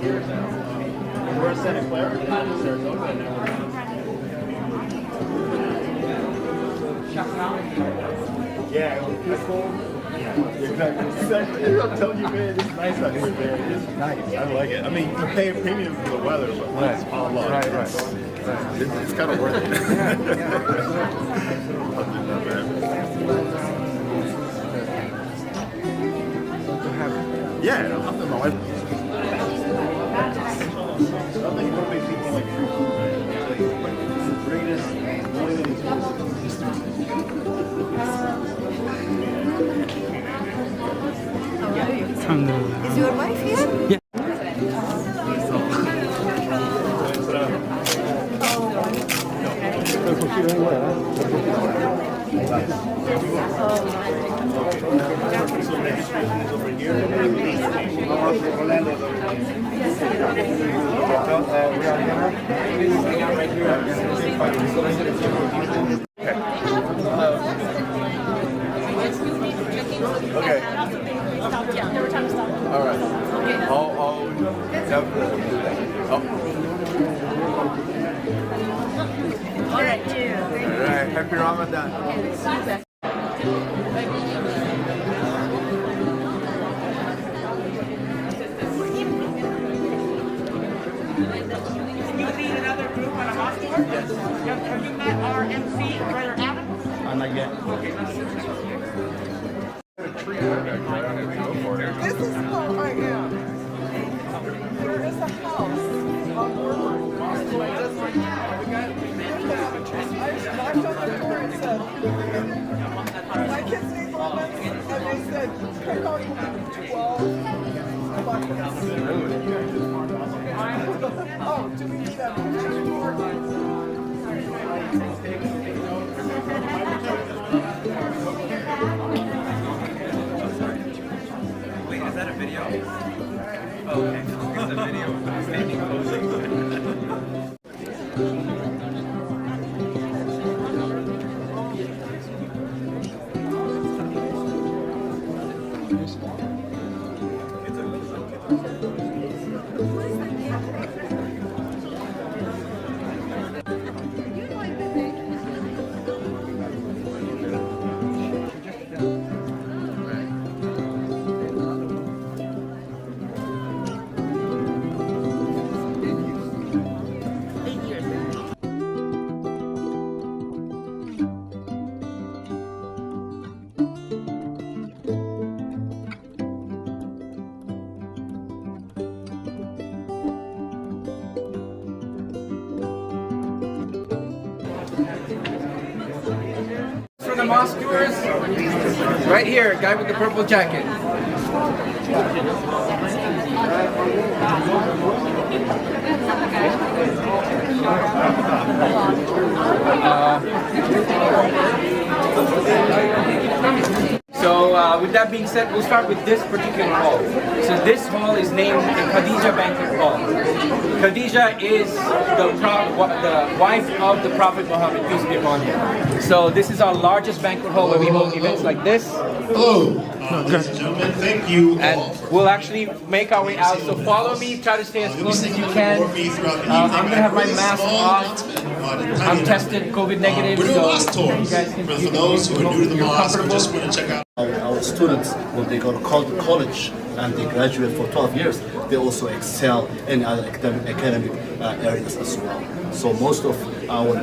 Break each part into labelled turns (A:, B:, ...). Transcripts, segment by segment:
A: We're in Santa Clara, Sarasota, and now we're yeah, it's cool. Exactly. I'm telling you, man, it's nice out here, man. It's nice. I like it. I mean, you're paying premium for the weather, but it's all love. Right. It's kind of worth it. Yeah, I'm my wife. Nothing will make people like free food, man. It's the greatest
B: Is your wife here?
C: Yeah.
A: Okay. All right.
B: All right.
A: Happy Ramadan.
D: You lead another group on a mosque tour? Yes. Have you met our MC, Brother Adam?
A: Not yet.
D: Okay, let's see.
E: This is how I am. There is a house on Woodward. Just like I knocked on the door and said, my kids need lemons, and they said, pick out 12 buckets. Oh, do we need a picture for
C: Wait, is that a video? Oh, okay. It's a video. Standing posing.
F: For the mosque tours, right here, guy with the purple jacket. So with that being said, we'll start with this particular hall. So this hall is named the Khadija Banquet Hall. Khadija is the wife of the Prophet Muhammad, peace be upon him. So this is our largest banquet hall where we hold events like this.
G: Hello, ladies and gentlemen, thank you all.
F: And we'll actually make our way out. So follow me, try to stay as close as you can. I'm going to have my mask off. I'm tested COVID negative,
G: We're doing
F: so
G: mosque tours.
F: you guys can
G: For those who are new to the mosque or just want to check out.
H: Our students, when they go to college and they graduate for 12 years, they also excel in other academic areas as well. So most of our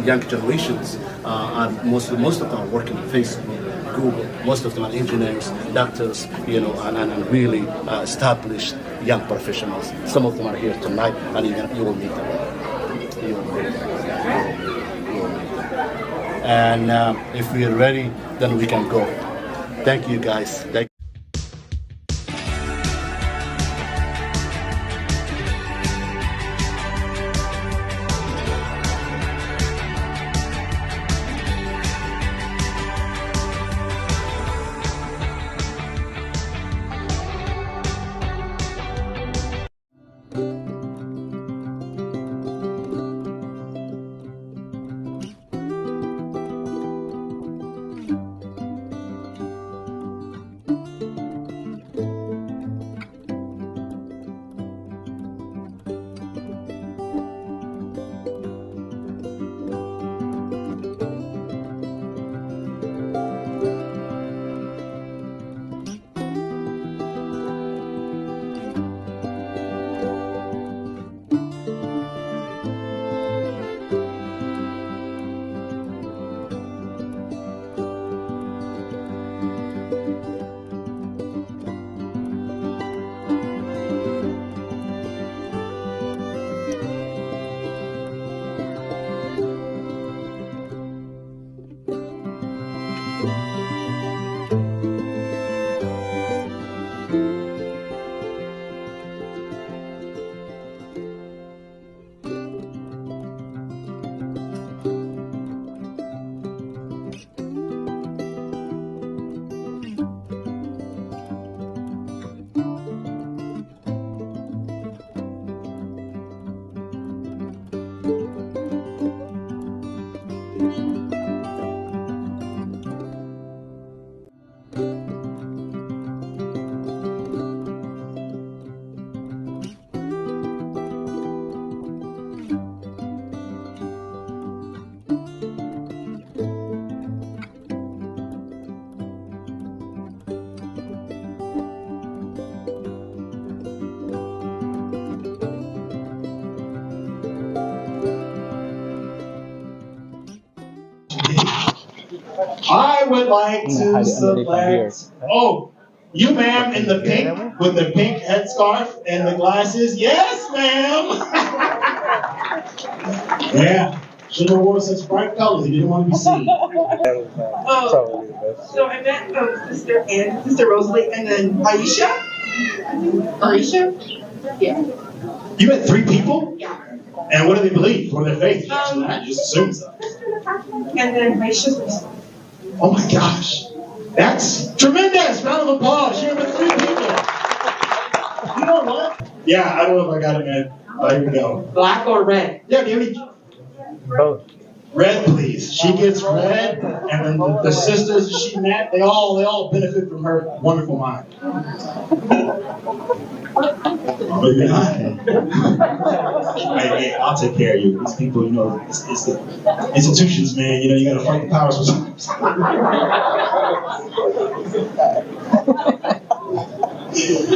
H: young generations, and most of them are working on Facebook, Google. Most of them are engineers, doctors, and really established young professionals. Some of them are here tonight, and you will meet them. You will meet them. And if we are ready, then we can go. Thank you, guys.
G: would like to select, oh, you ma'am in the pink, with the pink headscarf and the glasses. Yes, ma'am. Yeah, should have worn such bright colors. You didn't want to be seen.
E: So I met Sister Ann, Sister Rosalie, and then Aisha. Aisha? Yeah.
G: You met 3 people?
E: Yeah.
G: And what do they believe? What are their faith? I just assume so.
E: And then Aisha's.
G: Oh my gosh. That's tremendous. Round of applause. You met 3 people. You know what? Yeah, I don't know if I got it, man. Oh, here we go.
E: Black or red?
G: Yeah, give me both. Red, please. She gets red, and then the sisters that she met, they all benefit from her wonderful mind. Maybe not. Hey, I'll take care of you. These people, you know, it's the institutions, man. You know, you got to fight the powers sometimes.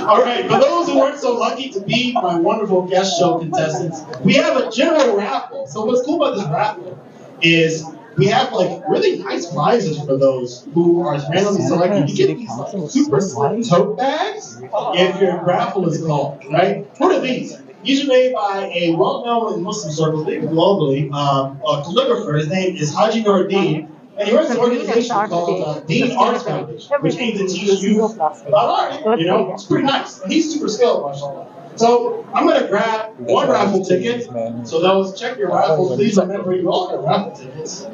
G: All right, for those who weren't so lucky to be my wonderful guest show contestants, we have a general raffle. So what's cool about this raffle is we have like really nice prizes for those who are randomly selected. You get these super slim tote bags if your raffle is called, right? What are these? These are made by a well-known in Muslim circles, maybe globally, a calligrapher. His name is Haji Nuruddin. And he runs an organization called Dean Arts Foundation, which aims to teach you about art. You know, it's pretty nice. And he's super skilled, mashallah. So I'm going to grab 1 raffle ticket. So those check your raffles. Please remember you all get raffle tickets.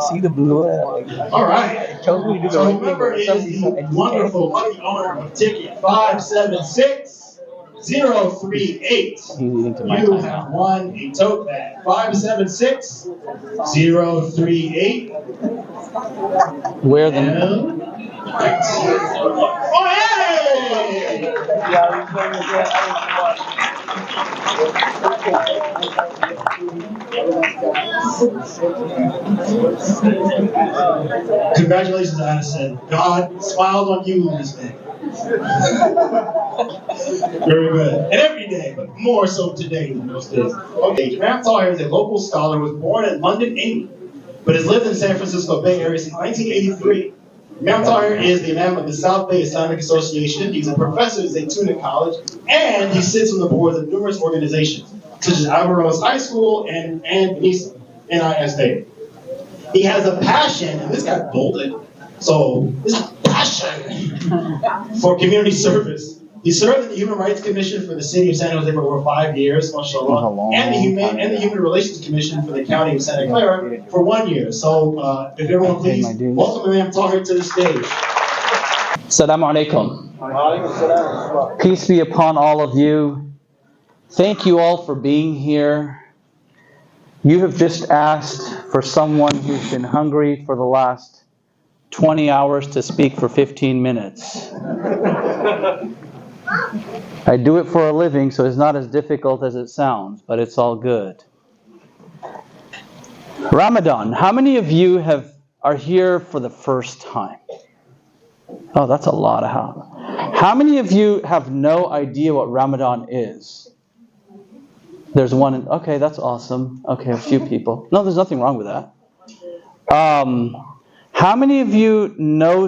B: See the blue.
G: All right. So whoever is the wonderful lucky owner of ticket 576-038, you have won a tote bag. 576-038.
B: Where the?
G: Oh, hey! Congratulations, Addison. God smiled on you in this day. Very good. And every day, but more so today than most days. Okay, Imam Tahir is a local scholar who was born in London, England, but has lived in San Francisco Bay Area since 1983. Imam Tahir is the Imam of the South Bay Islamic Association. He's a professor at Zaytuna College, and he sits on the boards of numerous organizations, such as Alvarez High School and NISA, NISA. He has a passion, and this got bolded, so this passion for community service. He served in the Human Rights Commission for the City of San Jose for over 5 years, mashallah, and the Human Relations Commission for the County of Santa Clara for 1 year. So, if everyone please, welcome Imam Tahir to the stage.
B: Assalamu alaikum. Peace be upon all of you. Thank you all for being here. You have just asked for someone who's been hungry for the last 20 hours to speak for 15 minutes. I do it for a living, so it's not as difficult as it sounds, but it's all good. Ramadan. How many of you are here for the first time? Oh, that's a lot. How many of you have no idea what Ramadan is? There's one. Okay, that's awesome. Okay, a few people. No, there's nothing wrong with that. How many of you know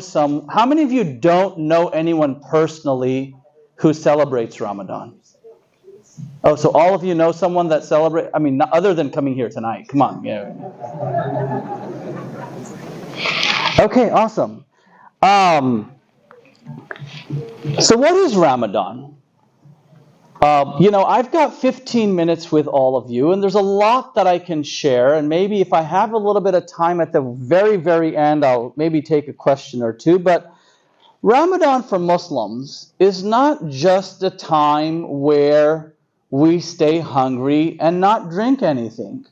B: how many of you don't know anyone personally who celebrates Ramadan? Oh, so all of you know someone that celebrates? I mean, other than coming here tonight. Come on. Yeah. Okay, awesome. So what is Ramadan? I've got 15 minutes with all of you, and there's a lot that I can share, and maybe if I have a little bit of time at the very, very end, I'll maybe take a question or two. But Ramadan for Muslims is not just a time where we stay hungry and not drink anything.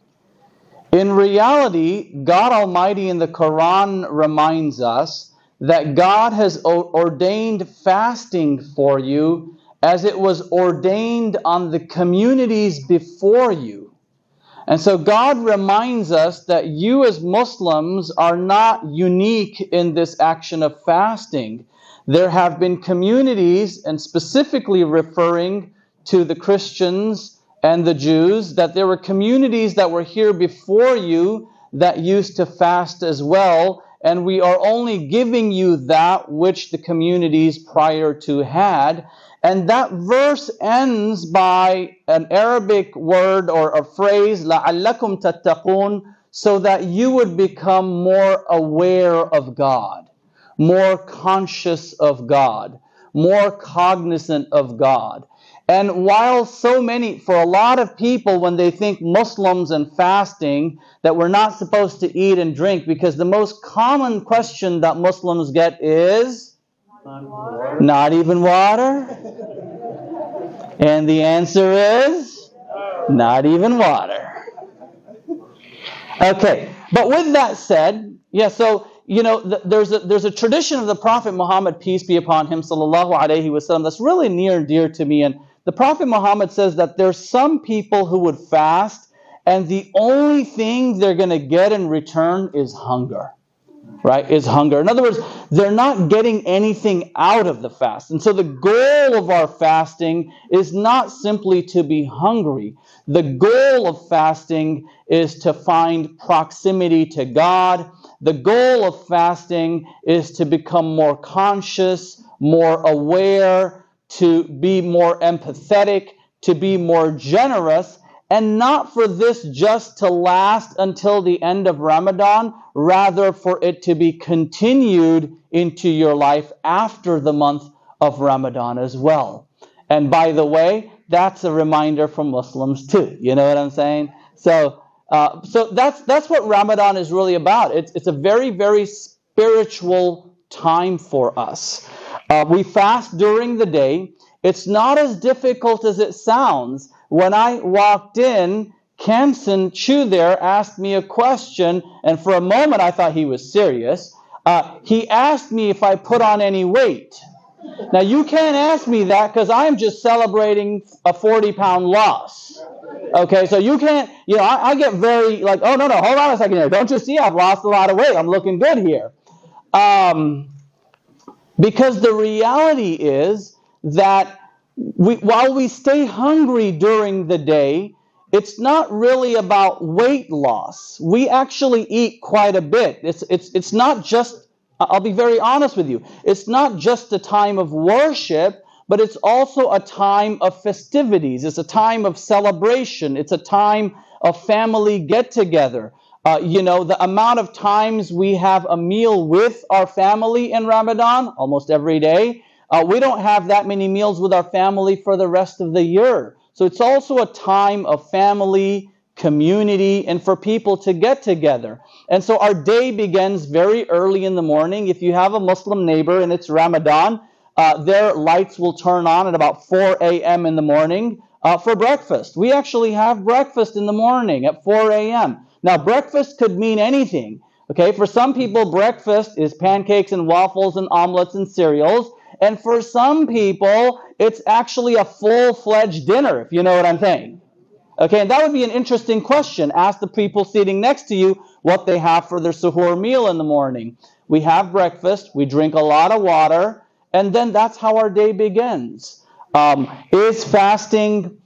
B: In reality, God Almighty in the Quran reminds us that God has ordained fasting for you as it was ordained on the communities before you. And so God reminds us that you as Muslims are not unique in this action of fasting. There have been communities, and specifically referring to the Christians and the Jews, that there were communities that were here before you that used to fast as well, and we are only giving you that which the communities prior to had. And that verse ends by an Arabic word or a phrase, لَعَلَّكُمْ تَتَّقُونَ, so that you would become more aware of God, more conscious of God, more cognizant of God. And while so many, for a lot of people, when they think Muslims and fasting, that we're not supposed to eat and drink, because the most common question that Muslims get is, not even water? And the answer is, not even water. Okay, but with that said, so, there's a tradition of the Prophet Muhammad, peace be upon him, sallallahu alaihi wasallam, that's really near and dear to me. And the Prophet Muhammad says that there's some people who would fast, and the only thing they're going to get in return is hunger. Right? Is hunger. In other words, they're not getting anything out of the fast. And so the goal of our fasting is not simply to be hungry. The goal of fasting is to find proximity to God. The goal of fasting is to become more conscious, more aware, to be more empathetic, to be more generous, and not for this just to last until the end of Ramadan, rather for it to be continued into your life after the month of Ramadan as well. And by the way, that's a reminder for Muslims too. You know what I'm saying? So that's what Ramadan is really about. It's a very, very spiritual time for us. We fast during the day. It's not as difficult as it sounds. When I walked in, Kamson Chu there asked me a question, and for a moment I thought he was serious. He asked me if I put on any weight. Now you can't ask me that because I'm just celebrating a 40-pound loss. Okay, so you can't, I get very like, oh no, hold on a second here. Don't you see I've lost a lot of weight? I'm looking good here. Because the reality is that while we stay hungry during the day, it's not really about weight loss. We actually eat quite a bit. It's not just, I'll be very honest with you, it's not just a time of worship, but it's also a time of festivities. It's a time of celebration. It's a time of family get-together. The amount of times we have a meal with our family in Ramadan, almost every day, we don't have that many meals with our family for the rest of the year. So it's also a time of family, community, and for people to get together. And so our day begins very early in the morning. If you have a Muslim neighbor and it's Ramadan, their lights will turn on at about 4 a.m. in the morning for breakfast. We actually have breakfast in the morning at 4 a.m. Now, breakfast could mean anything. Okay, for some people, breakfast is pancakes and waffles and omelets and cereals. And for some people, it's actually a full-fledged dinner, if you know what I'm saying. Okay, and that would be an interesting question. Ask the people sitting next to you what they have for their suhoor meal in the morning. We have breakfast, we drink a lot of water, and then that's how our day begins. Is fasting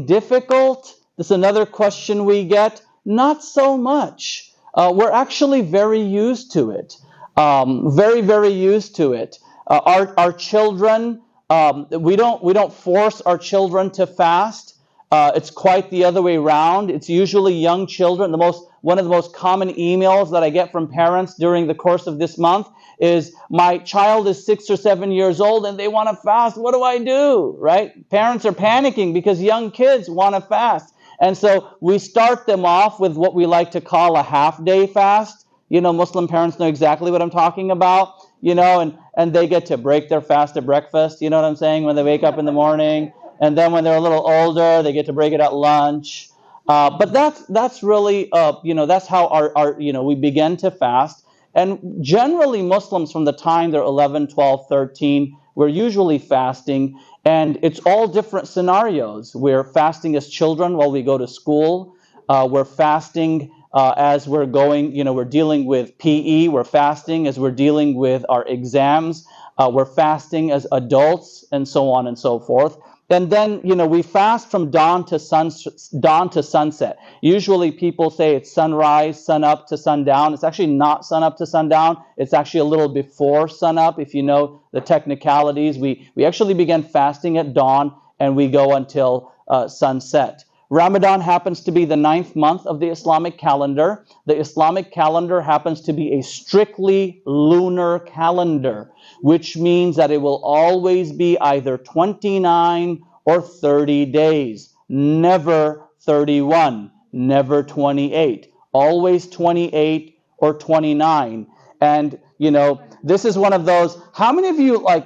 B: difficult? That's another question we get. Not so much. We're actually very used to it. Very, very used to it. Our children, we don't force our children to fast. It's quite the other way around. It's usually young children. One of the most common emails that I get from parents during the course of this month is, my child is 6 or 7 years old and they want to fast. What do I do? Right? Parents are panicking because young kids want to fast. And so we start them off with what we like to call a half-day fast. Muslim parents know exactly what I'm talking about. And they get to break their fast at breakfast, you know what I'm saying, when they wake up in the morning. And then when they're a little older, they get to break it at lunch. But that's really, that's how our we begin to fast. And generally Muslims, from the time they're 11, 12, 13, we're usually fasting. And it's all different scenarios. We're fasting as children while we go to school. We're fasting as we're going, we're dealing with PE. We're fasting as we're dealing with our exams. We're fasting as adults, and so on and so forth. And then, we fast from dawn to sunset. Usually people say it's sunrise, sun up to sundown. It's actually not sun up to sundown. It's actually a little before sun up. If you know the technicalities, we actually begin fasting at dawn and we go until sunset. Ramadan happens to be the 9th month of the Islamic calendar. The Islamic calendar happens to be a strictly lunar calendar, which means that it will always be either 29 or 30 days. Never 31, never 28. Always 28 or 29. And, this is one of those, how many of you are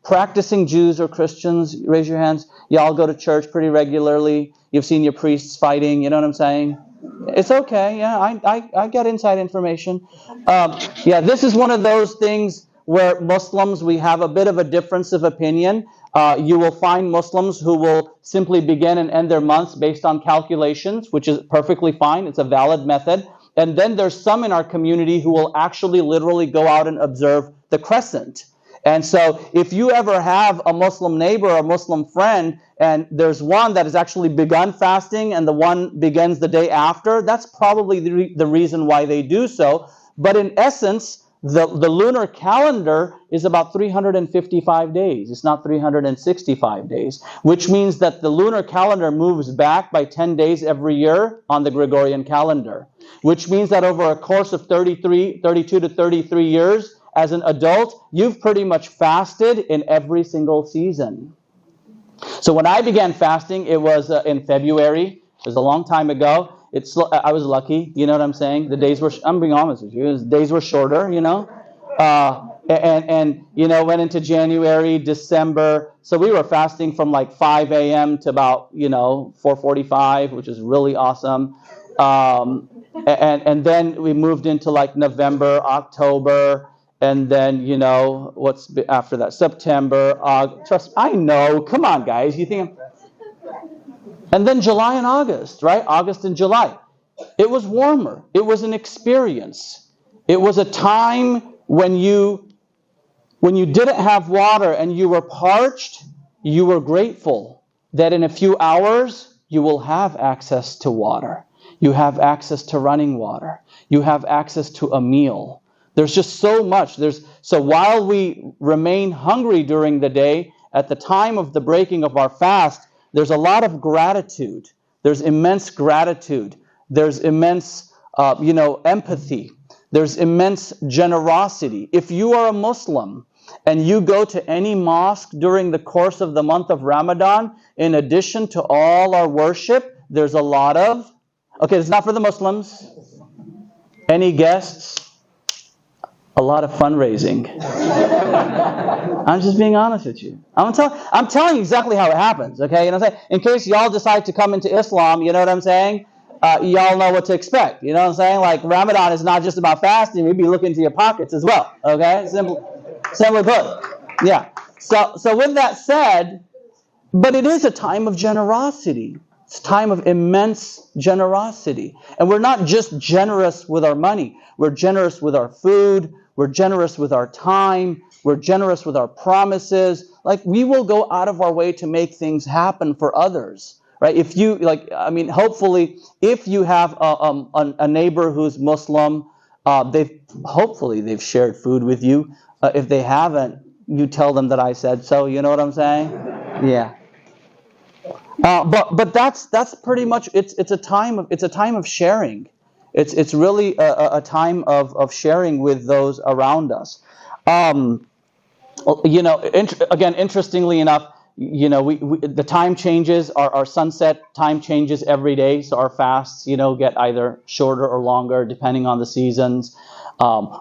B: practicing Jews or Christians? Raise your hands. Y'all go to church pretty regularly. You've seen your priests fighting, you know what I'm saying? It's okay, yeah, I get inside information. This is one of those things where Muslims, we have a bit of a difference of opinion. You will find Muslims who will simply begin and end their months based on calculations, which is perfectly fine. It's a valid method. And then there's some in our community who will actually literally go out and observe the crescent. And so if you ever have a Muslim neighbor or a Muslim friend, and there's one that has actually begun fasting and the one begins the day after, that's probably the reason why they do so. But in essence, the lunar calendar is about 355 days. It's not 365 days, which means that the lunar calendar moves back by 10 days every year on the Gregorian calendar, which means that over a course of 32 to 33 years, as an adult, you've pretty much fasted in every single season. So when I began fasting, it was in February. It was a long time ago. I was lucky, you know what I'm saying? The days were, I'm being honest with you, the days were shorter, and went into January, December. So we were fasting from like 5 a.m. to about, 4:45, which is really awesome. And then we moved into like November, October, and then, what's after that? September, August. I know, come on, guys. You think And then July and August, right? August and July. It was warmer. It was an experience. It was a time when you didn't have water and you were parched, you were grateful that in a few hours you will have access to water. You have access to running water. You have access to a meal. There's just so much. So while we remain hungry during the day, at the time of the breaking of our fast, there's a lot of gratitude. There's immense gratitude. There's immense, empathy. There's immense generosity. If you are a Muslim and you go to any mosque during the course of the month of Ramadan, in addition to all our worship, there's a lot of, it's not for the Muslims. Any guests? A lot of fundraising. I'm just being honest with you. I'm telling you exactly how it happens, okay? You know what I'm saying? In case y'all decide to come into Islam, you know what I'm saying? Y'all know what to expect. You know what I'm saying? Like, Ramadan is not just about fasting. We'd be looking into your pockets as well, okay? Simply put. Yeah. So with that said, but it is a time of generosity. It's a time of immense generosity. And we're not just generous with our money. We're generous with our food. We're generous with our time. We're generous with our promises. Like, we will go out of our way to make things happen for others, right? If you, hopefully, if you have a neighbor who's Muslim, they've shared food with you. If they haven't, you tell them that I said so. You know what I'm saying? Yeah. But that's pretty much, it's a time of sharing. It's really a time of sharing with those around us. Interestingly enough, the time changes. Our sunset time changes every day, so our fasts, get either shorter or longer depending on the seasons.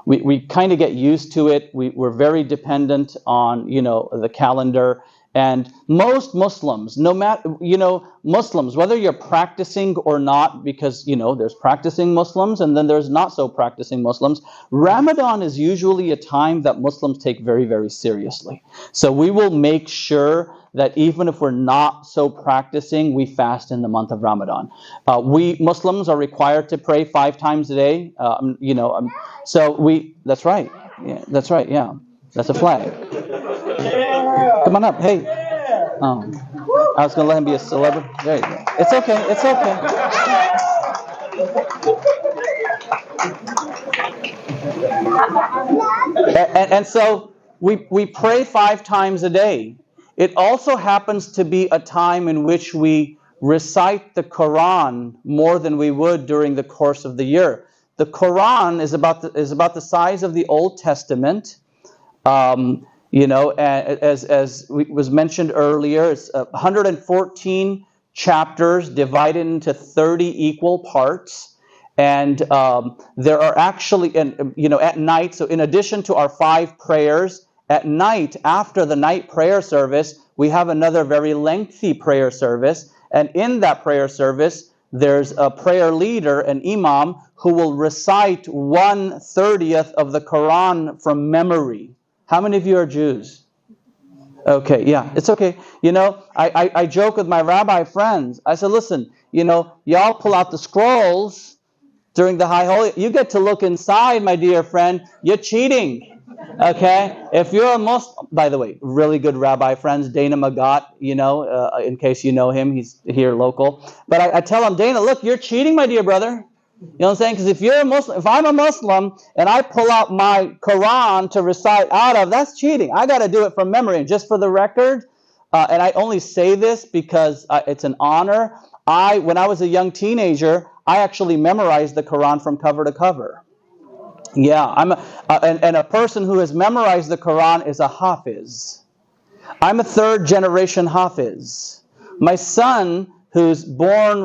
B: We kind of get used to it. We're very dependent on the calendar. And most Muslims, Muslims, whether you're practicing or not, because, there's practicing Muslims and then there's not so practicing Muslims, Ramadan is usually a time that Muslims take very, very seriously. So we will make sure that even if we're not so practicing, we fast in the month of Ramadan. We Muslims are required to pray 5 times a day. That's right. Yeah, that's right. Yeah, that's a flag. Come on up. Hey. Oh, I was going to let him be a celebrity. There you go. It's okay. It's okay. And so we pray 5 times a day. It also happens to be a time in which we recite the Quran more than we would during the course of the year. The Quran is about the size of the Old Testament. You know, as was mentioned earlier, it's 114 chapters divided into 30 equal parts. And there are actually, you know, at night, so in addition to our 5 prayers, at night, after the night prayer service, we have another very lengthy prayer service. And in that prayer service, there's a prayer leader, an imam, who will recite 1/30 of the Quran from memory. How many of you are Jews? Okay, yeah, it's okay. You know, I joke with my rabbi friends. I said, listen, you know, y'all pull out the scrolls during the High Holy. You get to look inside, my dear friend. You're cheating. Okay? If you're a Muslim, by the way, really good rabbi friends, Dana Magat, you know, in case you know him, he's here local. But I tell him, Dana, look, you're cheating, my dear brother. You know what I'm saying? Because if you're a Muslim, if I'm a Muslim and I pull out my Quran to recite out of, that's cheating. I got to do it from memory. And just for the record, and I only say this because it's an honor. When I was a young teenager, I actually memorized the Quran from cover to cover. Yeah, and a person who has memorized the Quran is a hafiz. I'm a 3rd generation hafiz. My son, who's born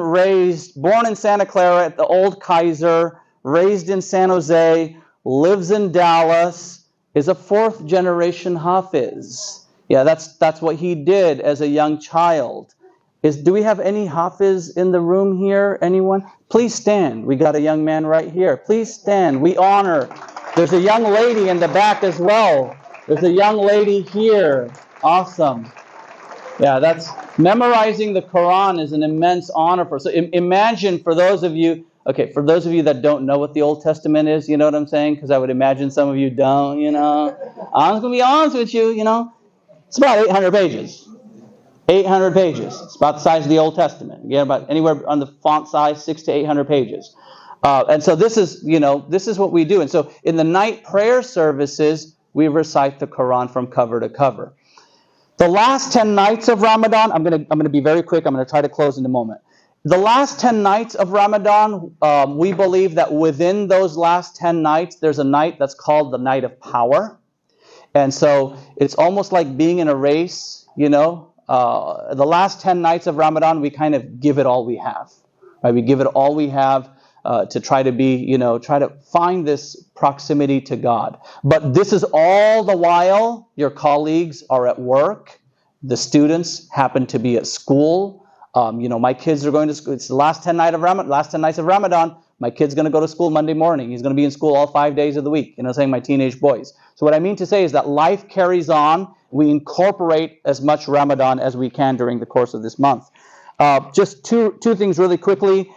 B: in Santa Clara at the old Kaiser, raised in San Jose, lives in Dallas, is a 4th generation hafiz. Yeah, that's what he did as a young child. Do we have any hafiz in the room here? Anyone? Please stand. We got a young man right here. Please stand. We honor. There's a young lady in the back as well. There's a young lady here. Awesome. Yeah, that's memorizing the Quran is an immense honor for. So imagine for those of you that don't know what the Old Testament is, you know what I'm saying? Because I would imagine some of you don't, you know. I'm going to be honest with you, you know. It's about 800 pages. 800 pages. It's about the size of the Old Testament. You get about anywhere on the font size, 600 to 800 pages. And so this is what we do. And so in the night prayer services, we recite the Quran from cover to cover. The last 10 nights of Ramadan, I'm going to be very quick. I'm going to try to close in a moment. The last 10 nights of Ramadan, we believe that within those last 10 nights, there's a night that's called the night of power. And so it's almost like being in a race, you know. The last 10 nights of Ramadan, we kind of give it all we have. Right? We give it all we have to try to be, you know, try to find this proximity to God. But this is all the while your colleagues are at work. The students happen to be at school. You know, my kids are going to school. It's the last 10 nights of Ramadan. My kid's going to go to school Monday morning. He's going to be in school all 5 days of the week. You know, saying my teenage boys. So what I mean to say is that life carries on. We incorporate as much Ramadan as we can during the course of this month. Just two things really quickly.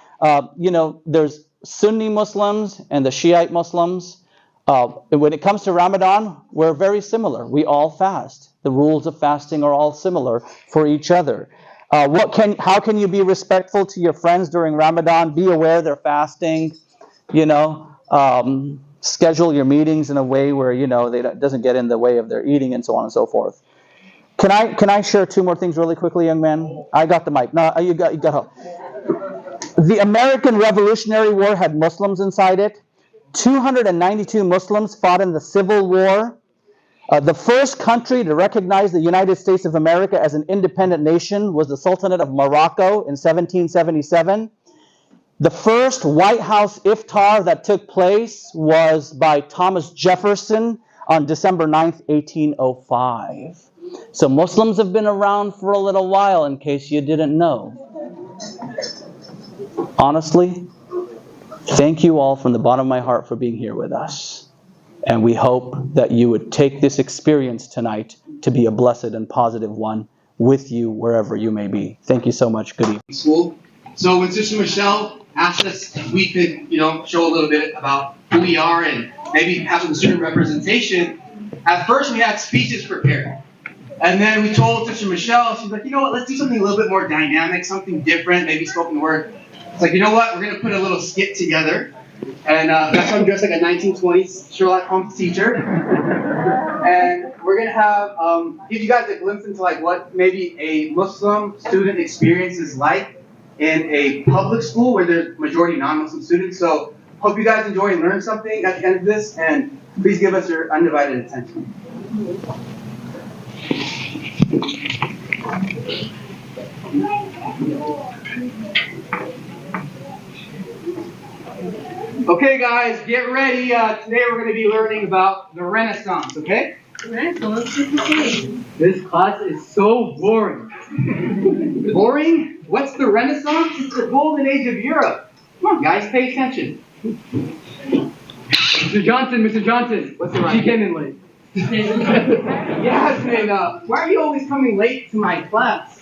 B: You know, there's Sunni Muslims and the Shiite Muslims. When it comes to Ramadan, we're very similar. We all fast. The rules of fasting are all similar for each other. How can you be respectful to your friends during Ramadan? Be aware they're fasting. You know, schedule your meetings in a way where, you know, it doesn't get in the way of their eating and so on and so forth. Can I share 2 more things really quickly, young man? I got the mic. No, you got help. The American Revolutionary War had Muslims inside it. 292 Muslims fought in the Civil War. The first country to recognize the United States of America as an independent nation was the Sultanate of Morocco in 1777. The first White House iftar that took place was by Thomas Jefferson on December 9th, 1805. So Muslims have been around for a little while, in case you didn't know. Honestly, thank you all from the bottom of my heart for being here with us. And we hope that you would take this experience tonight to be a blessed and positive one with you wherever you may be. Thank you so much. Good evening.
I: School. So when Sister Michelle asked us if we could, show a little bit about who we are and maybe have some student representation, at first we had speeches prepared. And then we told Sister Michelle, she's like, you know what, let's do something a little bit more dynamic, something different, maybe spoken word. It's like, you know what, we're going to put a little skit together. And that's why I'm dressed like a 1920s Sherlock Holmes teacher. And we're going to have, give you guys a glimpse into like what maybe a Muslim student experience is like in a public school where there's majority non-Muslim students. So hope you guys enjoy and learn something at the end of this, and please give us your undivided attention. Okay guys, get ready. Today we're going to be learning about the Renaissance, okay?
J: Renaissance?
I: This class is so boring. Boring? What's the Renaissance? It's the golden age of Europe. Come on guys, pay attention.
F: Mr. Johnson.
I: What's the right?
F: She came in late.
I: Yasmin, why are you always coming late to my class?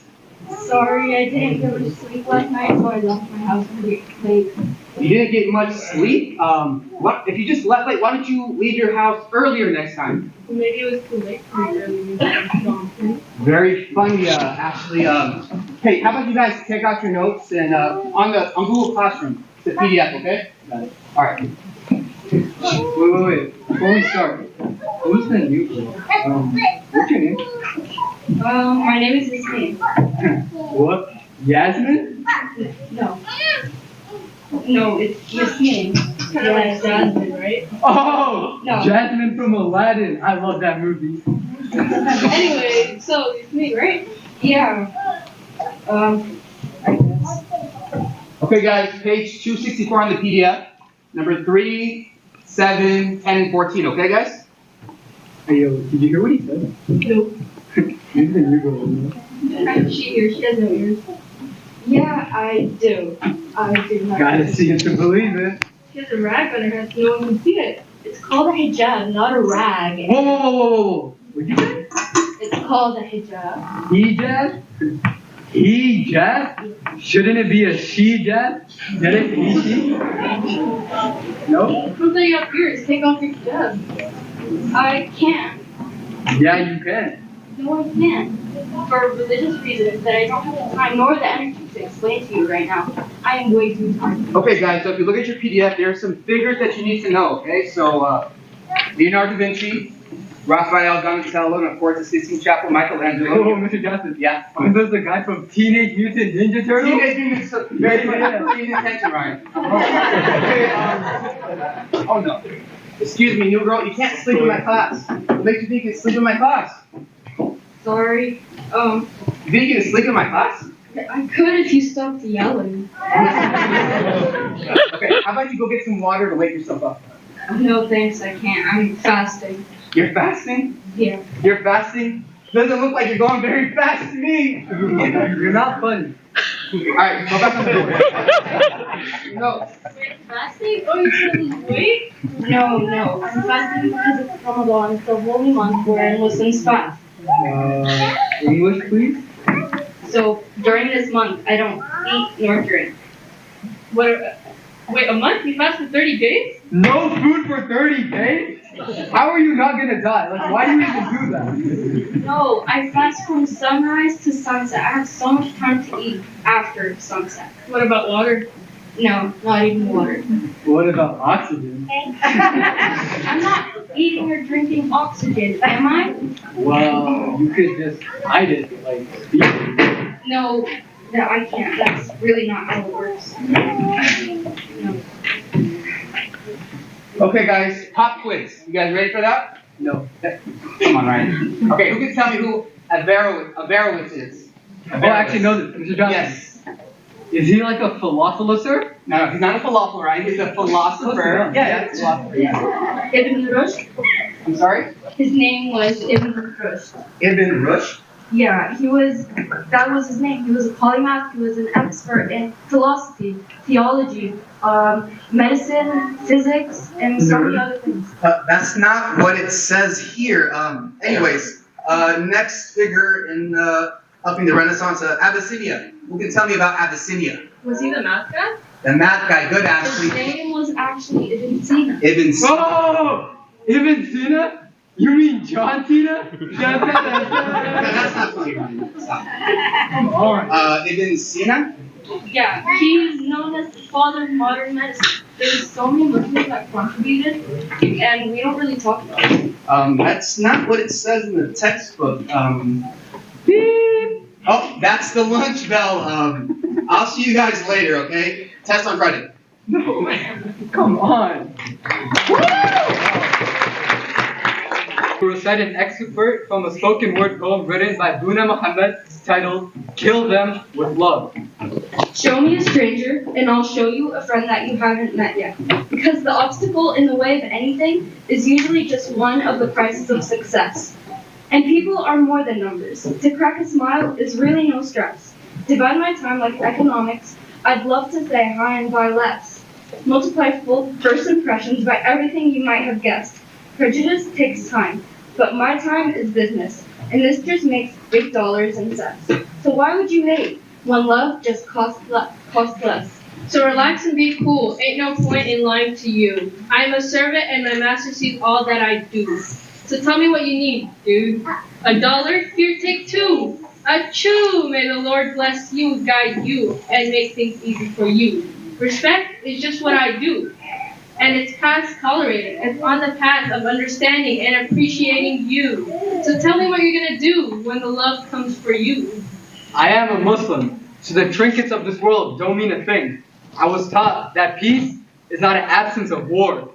J: Sorry, I didn't get much sleep last night, so I left my house pretty late.
I: You didn't get much sleep? If you just left late, why don't you leave your house earlier next time?
J: Maybe it was too late for me earlier.
I: Very funny, Ashley. Hey, how about you guys take out your notes and on Google Classroom, the PDF, okay? Got it. All right.
F: Wait. Before we start, who's the new girl? What's your name?
J: My name is Yasmin.
F: What? Yasmin?
J: No, it's Yasmin. Kind of like Jasmine, right?
F: Oh!
J: No.
F: Jasmine from Aladdin. I love that movie.
J: Anyway, so it's me, right? Yeah. I guess.
I: Okay, guys, page 264 on the PDF. Number 3, 7, 10, and 14. Okay, guys?
F: Hey, yo, did you hear what he said?
J: Nope.
F: He's the new girl.
J: She hears, she has no ears. Yeah, I do. I do not.
F: Gotta see it to believe it.
J: She has a rag on her head so no one can see it. It's called a hijab, not a rag.
F: Whoa. What'd you say?
J: It's called a hijab.
F: Hijab? Hijab? Shouldn't it be a she-jab? Get it? He-she? No?
J: Prove that you have ears. Take off your hijab. I can't.
F: Yeah, you can.
J: No, I can't. For religious reasons that I don't have the time nor the energy to explain to you right now. I am way too tired.
I: Okay, guys, so if you look at your PDF, there are some figures that you need to know, okay? So, Leonardo da Vinci, Raphael, Donatello, and of course the Sistine Chapel, Michelangelo.
F: Oh, Mr. Johnson.
I: Yeah.
F: Aren't those the guy from Teenage Mutant Ninja Turtles?
I: Teenage Mutant Ninja Very funny. Pay attention, Ryan. Okay, oh no. Excuse me, new girl, you can't sleep in my class. What makes you think you can sleep in my class?
J: Sorry.
I: You think you can sleep in my class?
J: I could if you stopped yelling.
I: Okay, how about you go get some water to wake yourself up?
J: No thanks, I can't. I'm fasting.
I: You're fasting?
J: Yeah.
I: You're fasting? Doesn't look like you're going very fast to me.
F: You're not funny.
I: Alright, go back on the door. No.
J: Wait, fasting? Oh, you're trying to lose weight? No. I'm fasting because it's Ramadan. It's a holy month where Muslims fast.
F: English, please?
J: So, during this month, I don't eat nor drink. Wait, a month? You fast for 30 days?
F: No food for 30 days? How are you not gonna die? Like, why do you even do that?
J: No, I fast from sunrise to sunset. I have so much time to eat after sunset. What about water? No, not even water.
F: What about oxygen?
J: I'm not eating or drinking oxygen, am I?
F: Well, you could just hide it, like, speak it.
J: No, I can't. That's really not how it works. No.
I: Okay, guys, pop quiz. You guys ready for that?
F: No.
I: Come on, Ryan. Okay, who can tell me who Averroes is?
F: Oh, I actually know this. Mr. Johnson.
I: Yes.
F: Is he like a philosopher?
I: No, he's not a philosopher, Ryan. He's a philosopher. Yeah, he's a philosopher. Yeah.
J: Ibn Rushd?
I: I'm sorry?
J: His name was Ibn Rushd.
I: Ibn Rushd?
J: Yeah, that was his name. He was a polymath. He was an expert in philosophy, theology, medicine, physics, and so many other things.
I: That's not what it says here. Anyways, next figure in helping the Renaissance, Abyssinia. Who can tell me about Abyssinia?
J: Was he the math guy?
I: The math guy, good Ashley.
J: His name was actually Ibn Sina.
I: Ibn Sina.
F: Oh! Ibn Sina? You mean John Cena?
I: That's not funny, Ryan. Stop.
F: Come on.
I: Ibn Sina?
J: Yeah, he's known as the father of modern medicine. There's so many Muslims that contributed, and we don't really talk about it.
I: That's not what it says in the textbook. Beep. Oh, that's the lunch bell. I'll see you guys later, okay? Test on Friday.
F: No, man. Come on. We recite an excerpt from a spoken word poem written by Buna Muhammad titled Kill Them with Love.
J: Show me a stranger, and I'll show you a friend that you haven't met yet. Because the obstacle in the way of anything is usually just one of the prices of success. And people are more than numbers. To crack a smile is really no stress. Divide my time like economics. I'd love to say hi and buy less. Multiply full first impressions by everything you might have guessed. Prejudice takes time, but my time is business. And this just makes big dollars and cents. So why would you hate when love just costs less?
K: So relax and be cool. Ain't no point in lying to you. I am a servant and my master sees all that I do. So tell me what you need, dude. $1? Here, take 2. Achoo! May the Lord bless you, guide you, and make things easy for you. Respect is just what I do. And it's past tolerating. It's on the path of understanding and appreciating you. So tell me what you're gonna do when the love comes for you.
F: I am a Muslim, so the trinkets of this world don't mean a thing. I was taught that peace is not an absence of war,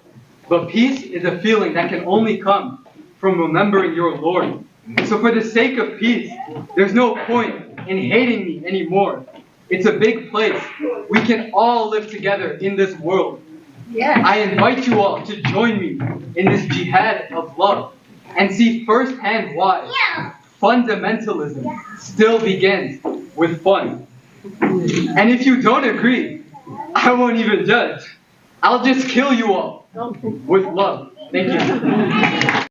F: but peace is a feeling that can only come from remembering your Lord. So for the sake of peace, there's no point in hating me anymore. It's a big place. We can all live together in this world.
J: Yeah.
F: I invite you all to join me in this jihad of love and see firsthand why fundamentalism still begins with fun. And if you don't agree, I won't even judge. I'll just kill you all with love. Thank you.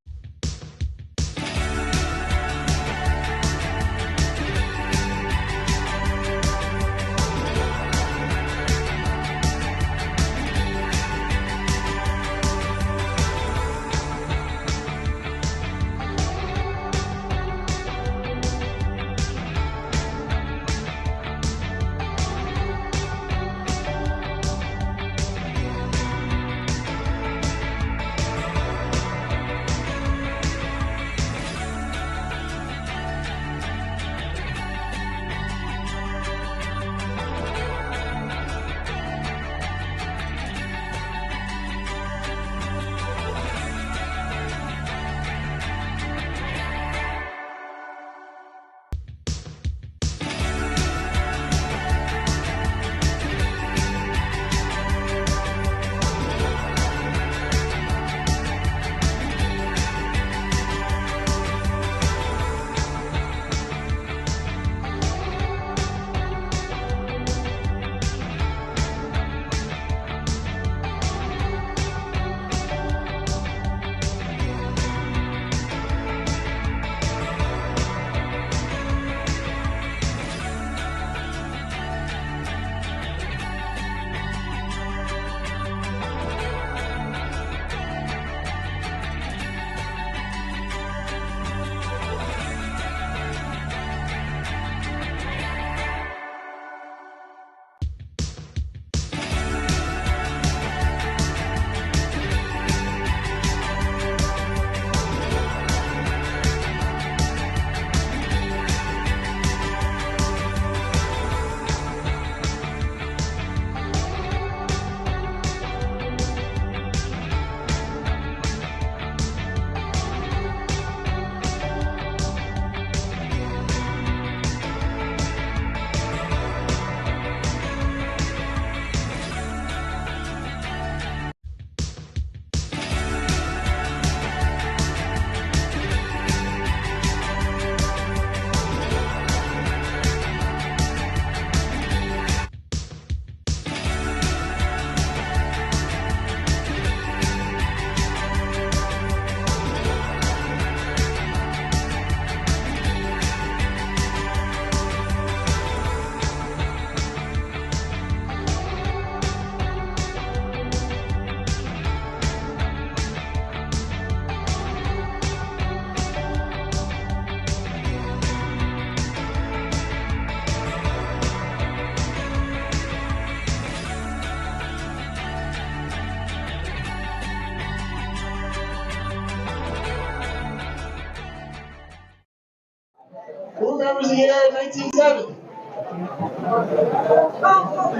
G: Who remembers the year 1970?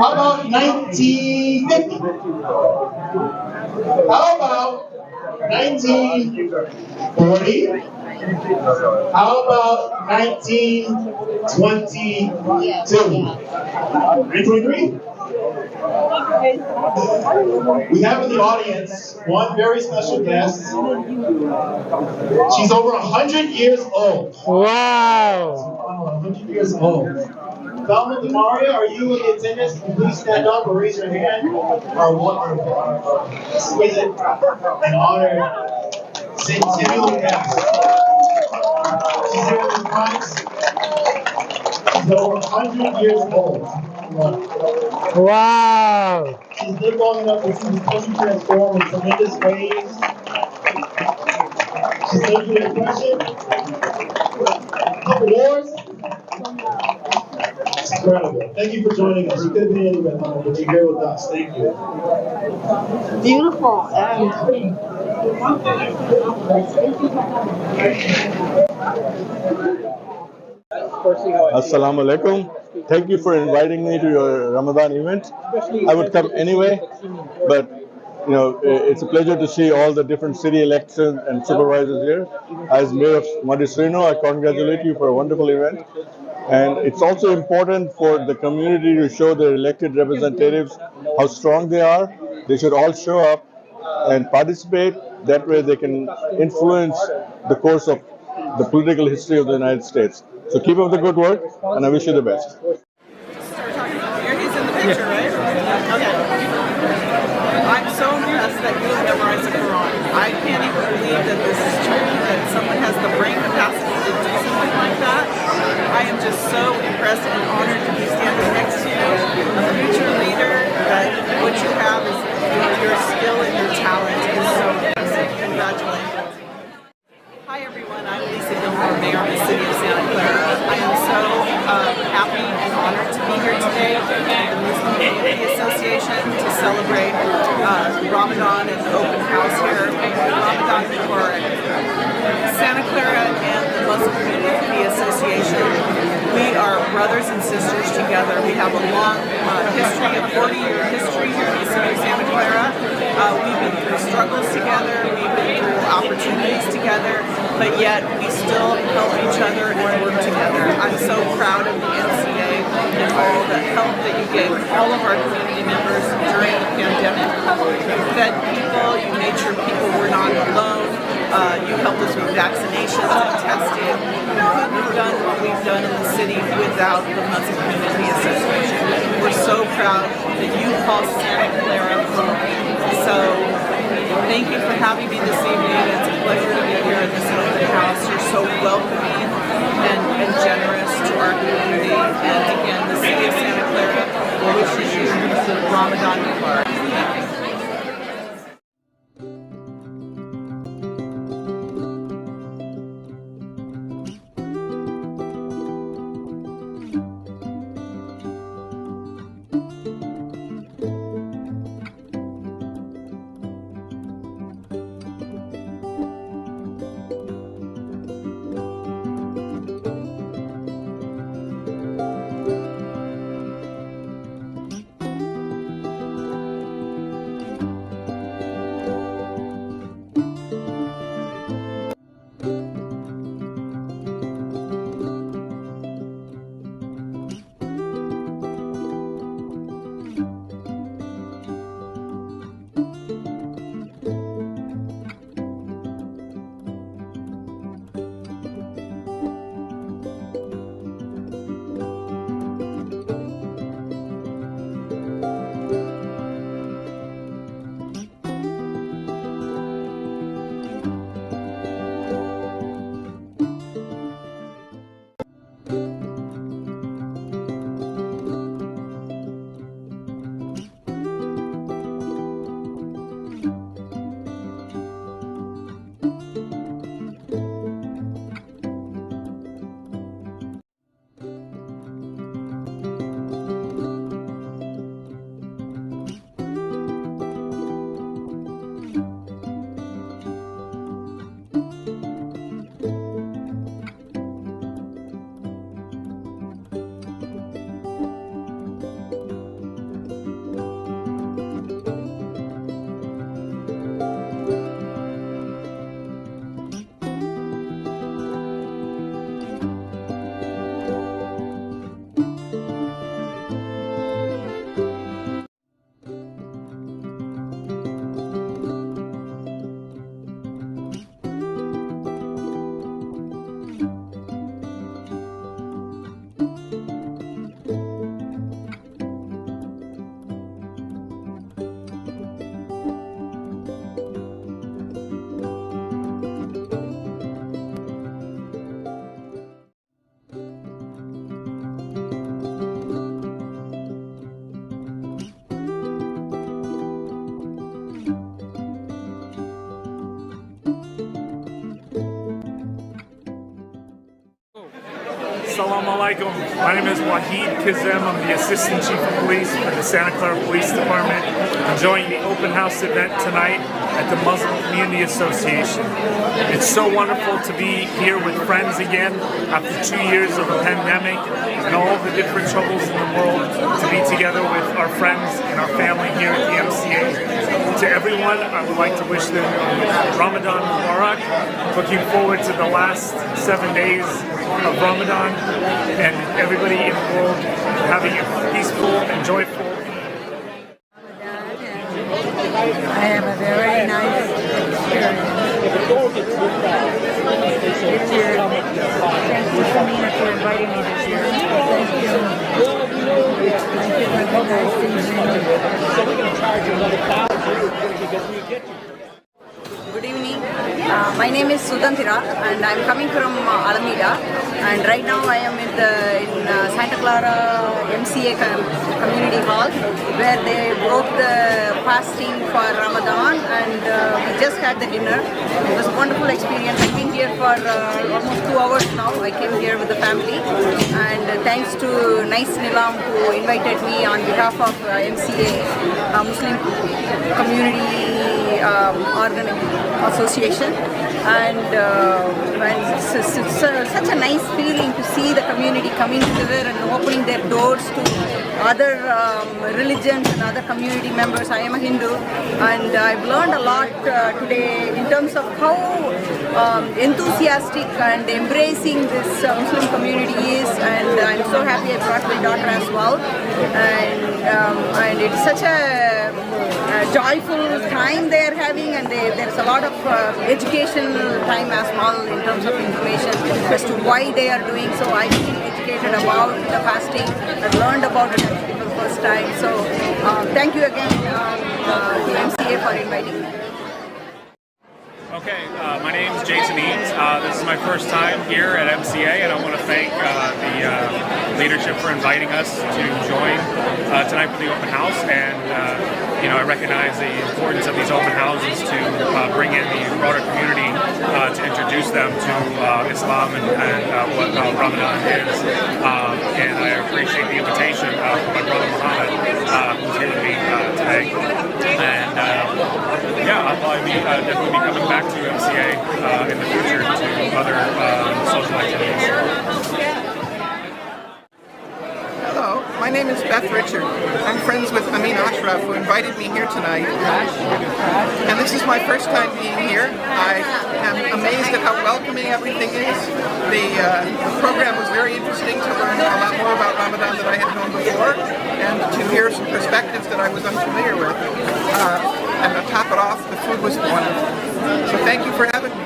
G: How about 1950? How about 1940? How about 1922? 1923? We have in the audience one very special guest. She's over 100 years old.
B: Wow.
G: 100 years old. Thelma DeMaria, are you in the attendance? Please stand up or raise your hand. Our wonderful, exquisite, and honored singular guest. She's here in the front. She's over 100 years old.
B: Wow.
G: She's lived long enough to see the country transform in tremendous ways. She's lived through the Depression, a couple wars. It's incredible. Thank you for joining us. You could have been anywhere, but you're here with us. Thank you.
E: Beautiful.
L: Assalamu alaikum. Thank you for inviting me to your Ramadan event. I would come anyway, but it's a pleasure to see all the different city elections and supervisors here. As Mayor of Madisrino, I congratulate you for a wonderful event. And it's also important for the community to show their elected representatives how strong they are. They should all show up and participate. That way they can influence the course of the political history of the United States. So keep up the good work, and I wish you the best.
E: He's in the picture, right? Okay. I'm so impressed that you have memorized the Quran. I can't even believe that this is true, that someone has the brain capacity to do something like that. I am just so impressed and honored to be standing next to you, a future leader, that what you have is your skill and your talent is so impressive. Congratulations. Hi everyone, I'm Lisa Gilmore, Mayor of the City of Santa Clara. I am so happy and honored to be here today at the Muslim Community Association to celebrate Ramadan and the open house here. Ramadan Mubarak. Santa Clara and the Muslim Community Association, we are brothers and sisters together. We have a long history, a 40-year history here in the City of Santa Clara. We've been through struggles together, we've been through opportunities together, but yet we still help each other and work together. I'm so proud of the MCA and all the help that you gave all of our community members during the pandemic. You fed people, you made sure people were not alone, you helped us with vaccinations and testing. We couldn't have done what we've done in the city without the Muslim Community Association. We're so proud that you call Santa Clara home. So thank you for having me this evening. It's a pleasure to be here at this open house. You're so welcoming and generous to our community. And again, the City of Santa Clara wishes you Ramadan Mubarak.
M: Assalamu alaikum. My name is Wahid Kazem. I'm the Assistant Chief of Police for the Santa Clara Police Department, enjoying the open house event tonight at the Muslim Community Association. It's so wonderful to be here with friends again after 2 years of the pandemic and all the different troubles in the world, to be together with our friends and our family here at the MCA. To everyone, I would like to wish them Ramadan Mubarak. Looking forward to the last 7 days of Ramadan and everybody in the world having a peaceful and joyful.
N: I have a very nice experience this year. Thank you, Samina, for inviting me this year. Thank you. I think it was a nice evening.
O: Good evening. My name is Sudantira and I'm coming from Alameda, and right now I am in Santa Clara MCA Community Hall, where they broke the fasting for Ramadan, and we just had the dinner. It was a wonderful experience. I've been here for almost 2 hours now. I came here with the family, and thanks to Nice Nilam, who invited me on behalf of MCA Muslim Community Association, and it's such a nice feeling to see the community coming together and opening their doors to other religions and other community members. I am a Hindu, and I've learned a lot today in terms of how enthusiastic and embracing this Muslim community is, and I'm so happy I brought my daughter as well, and it's such a joyful time they are having, and there's a lot of educational time as well in terms of information as to why they are doing. So I've been educated about the fasting. I've learned about it for the first time. So thank you again to MCA for inviting me.
M: Okay, my name is Jason Eames. This is my first time here at MCA, and I want to thank the leadership for inviting us to join tonight for the open house. And I recognize the importance of these open houses to bring in the broader community to introduce them to Islam and what Ramadan is. And I appreciate the invitation from my brother Muhammad, who's here with me today. And I'll probably definitely be coming back to MCA in the future to other social activities.
P: Hello, my name is Beth Richard. I'm friends with Amin Ashraf, who invited me here tonight. And this is my first time being here. I am amazed at how welcoming everything is. The program was very interesting to learn a lot more about Ramadan than I had known before, and to hear some perspectives that I was unfamiliar with. And to top it off, the food was wonderful. So thank you for having me.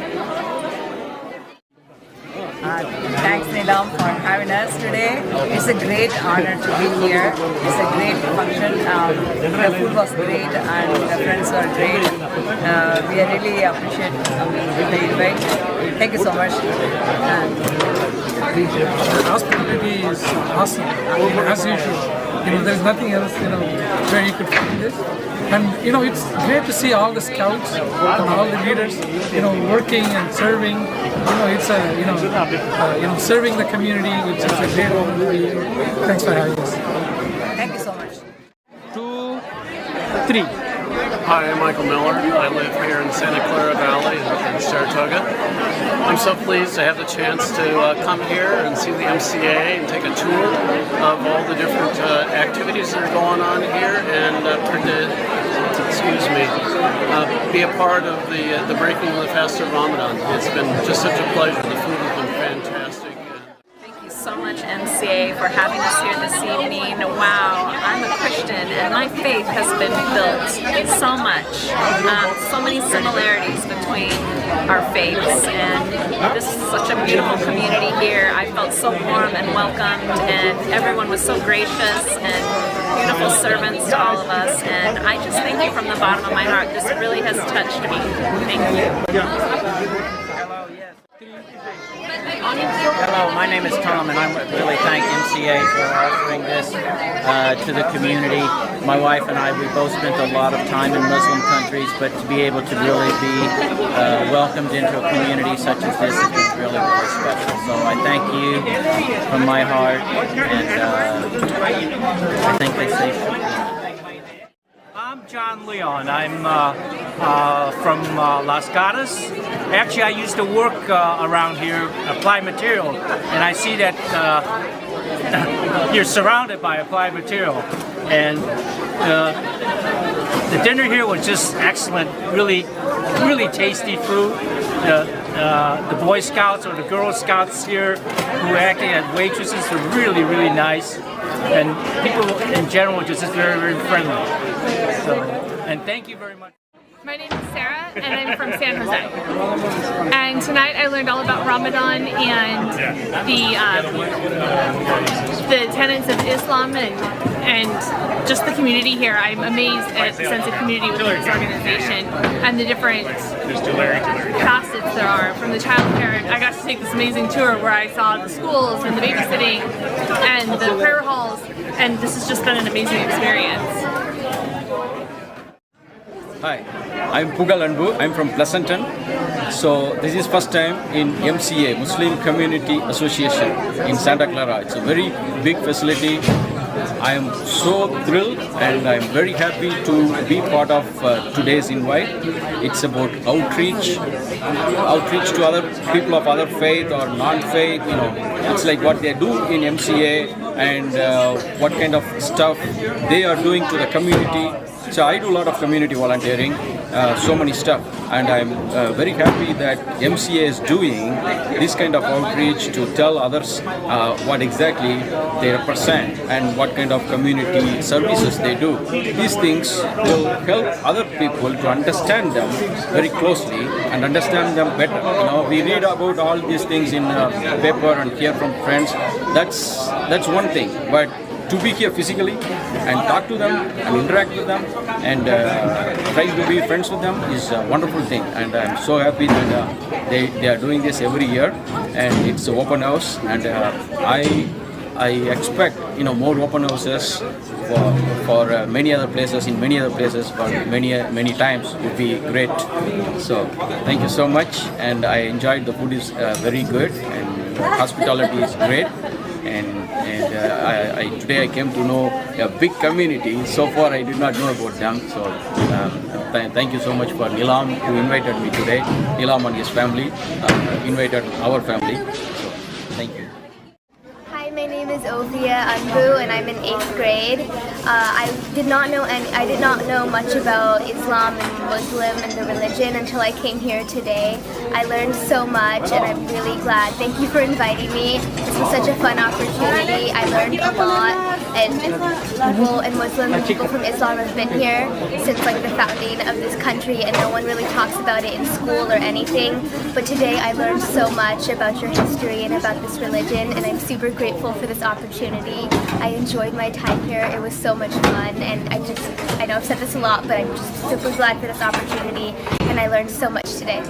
N: Thanks, Nilam, for having us today. It's a great honor to be here. It's a great function. The food was great, and the friends were great. We really appreciate the invite. Thank you so much.
Q: The hospitality is awesome, as usual. There's nothing else, where you could find this. And it's great to see all the scouts and all the leaders, working and serving. It's a, serving the community, which is a great honor to be here. Thanks for having us.
N: Thank you so much.
Q: 2, 3.
R: Hi, I'm Michael Miller. I live here in Santa Clara Valley in Saratoga. I'm so pleased to have the chance to come here and see the MCA and take a tour of all the different activities that are going on here, and be a part of the breaking of the fast of Ramadan. It's been just such a pleasure. The food has been fantastic.
S: Thank you so much, MCA, for having us here this evening. Wow, I'm a Christian, and my faith has been built so much. So many similarities between our faiths, and this is such a beautiful community here. I felt so warm and welcomed, and everyone was so gracious and beautiful servants to all of us, and I just thank you from the bottom of my heart. This really has touched me. Thank you.
T: Hello, my name is Tom, and I really thank MCA for offering this to the community. my wife and I, we both spent a lot of time in Muslim countries, but to be able to really be welcomed into a community such as this has been really, really special. So I thank you from my heart, and I think they say
U: I'm John Leon. I'm from Las Gatas. Actually, I used to work around here, applied material, and I see that you're surrounded by applied material. And the dinner here was just excellent. Really, really tasty food. The Boy Scouts or the Girl Scouts here who acted as waitresses are really, really nice. And people in general are just very, very friendly. So, and thank you very much.
V: My name is Sarah, and I'm from San Jose. And tonight I learned all about Ramadan and the tenets of Islam and just the community here. I'm amazed at the sense of community within this organization and the different facets there are. From the child care, I got to take this amazing tour where I saw the schools and the babysitting and the prayer halls, and this has just been an amazing experience.
W: Hi, I'm Pugal Anbu. I'm from Pleasanton. So this is first time in MCA, Muslim Community Association in Santa Clara. It's a very big facility. I am so thrilled and I'm very happy to be part of today's invite. It's about outreach to other people of other faith or non-faith. You know, it's like what they do in MCA and what kind of stuff they are doing to the community. So I do a lot of community volunteering, so many stuff, and I'm very happy that MCA is doing this kind of outreach to tell others what exactly they represent and what kind of community services they do. These things will help other people to understand them very closely and understand them better. You know, we read about all these things in paper and hear from friends. That's one thing, but to be here physically and talk to them and interact with them and try to be friends with them is a wonderful thing, and I'm so happy that they are doing this every year, and it's an open house, and I expect more open houses for many other places in many other places for many times would be great. So thank you so much, and I enjoyed the food is very good and hospitality is great. And today I came to know a big community. So far I did not know about them. So thank you so much for Nilam who invited me today. Nilam and his family invited our family. So thank you.
X: Hi, my name is Ovia Anbu and I'm in 8th grade. I did not know much about Islam and Muslim and the religion until I came here today. I learned so much and I'm really glad. Thank you for inviting me. This was such a fun opportunity. I learned a lot, and people and Muslims and people from Islam have been here since like the founding of this country, and no one really talks about it in school or anything. But today I learned so much about your history and about this religion, and I'm super grateful for this opportunity. I enjoyed my time here. It was so much fun, and I know I've said this a lot, but I'm just super glad for this opportunity, and I learned so much today.